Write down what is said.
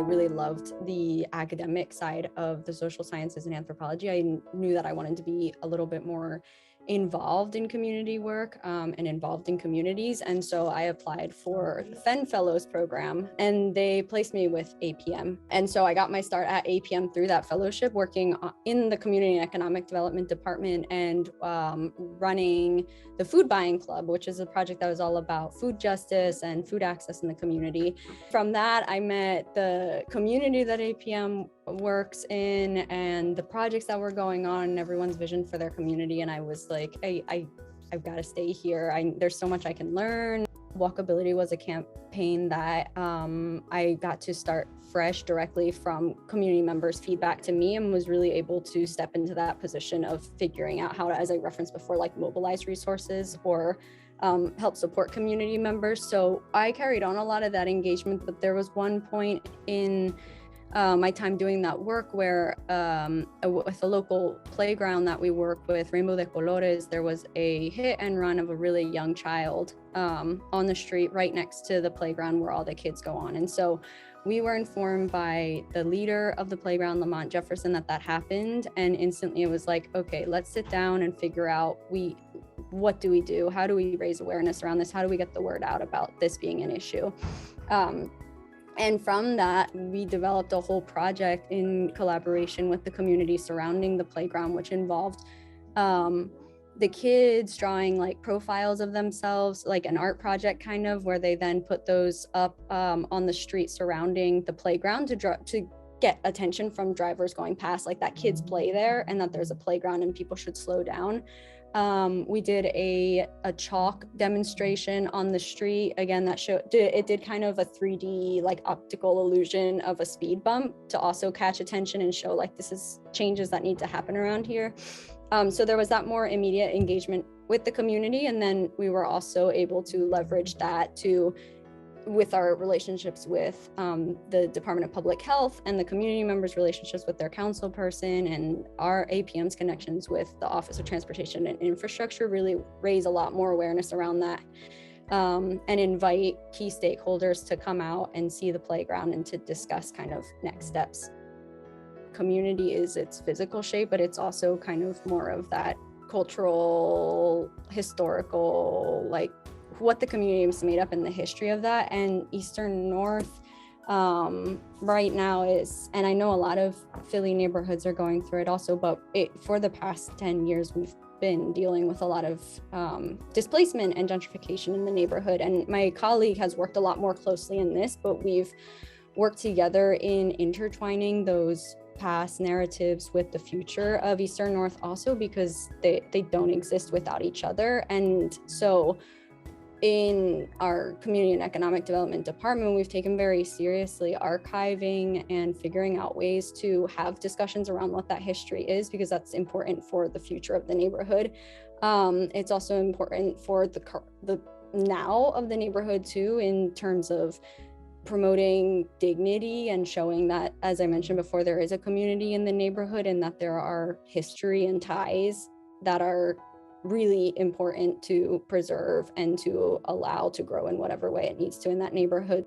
really loved the academic side of the social sciences and anthropology. I knew that I wanted to be a little bit more involved in community work and involved in communities. And so I applied for the FEN Fellows program and they placed me with APM. And so I got my start at APM through that fellowship, working in the Community and Economic Development Department and running the Food Buying Club, which is a project that was all about food justice and food access in the community. From that, I met the community that APM works in and the projects that were going on and everyone's vision for their community. And I was like, I've got to stay here. There's so much I can learn. Walkability was a campaign that I got to start fresh directly from community members' feedback to me, and was really able to step into that position of figuring out how to, as I referenced before, like mobilize resources or help support community members. So I carried on a lot of that engagement, but there was one point in my time doing that work where with a local playground that we work with, Rainbow de Colores, there was a hit and run of a really young child on the street right next to the playground where all the kids go on. And so we were informed by the leader of the playground, Lamont Jefferson, that happened. And instantly it was like, okay, let's sit down and figure out what do we do? How do we raise awareness around this? How do we get the word out about this being an issue? And from that, we developed a whole project in collaboration with the community surrounding the playground, which involved the kids drawing like profiles of themselves, like an art project kind of, where they then put those up on the street surrounding the playground to get attention from drivers going past, like that kids play there and that there's a playground and people should slow down. We did a chalk demonstration on the street, again, that did kind of a 3D like optical illusion of a speed bump to also catch attention and show like this is changes that need to happen around here. So there was that more immediate engagement with the community, and then we were also able to leverage that with our relationships with the Department of Public Health and the community members' relationships with their council person, and our APM's connections with the Office of Transportation and Infrastructure really raise a lot more awareness around that, and invite key stakeholders to come out and see the playground and to discuss kind of next steps. Community is its physical shape, but it's also kind of more of that cultural, historical, like what the community is made up and the history of that. And Eastern North right now is, and I know a lot of Philly neighborhoods are going through it also, but for the past 10 years, we've been dealing with a lot of displacement and gentrification in the neighborhood. And my colleague has worked a lot more closely in this, but we've worked together in intertwining those past narratives with the future of Eastern North also, because they don't exist without each other. And so in our Community and Economic Development Department, we've taken very seriously archiving and figuring out ways to have discussions around what that history is, because that's important for the future of the neighborhood. It's also important for the now of the neighborhood too, in terms of promoting dignity and showing that, as I mentioned before, there is a community in the neighborhood and that there are history and ties that are really important to preserve and to allow to grow in whatever way it needs to in that neighborhood.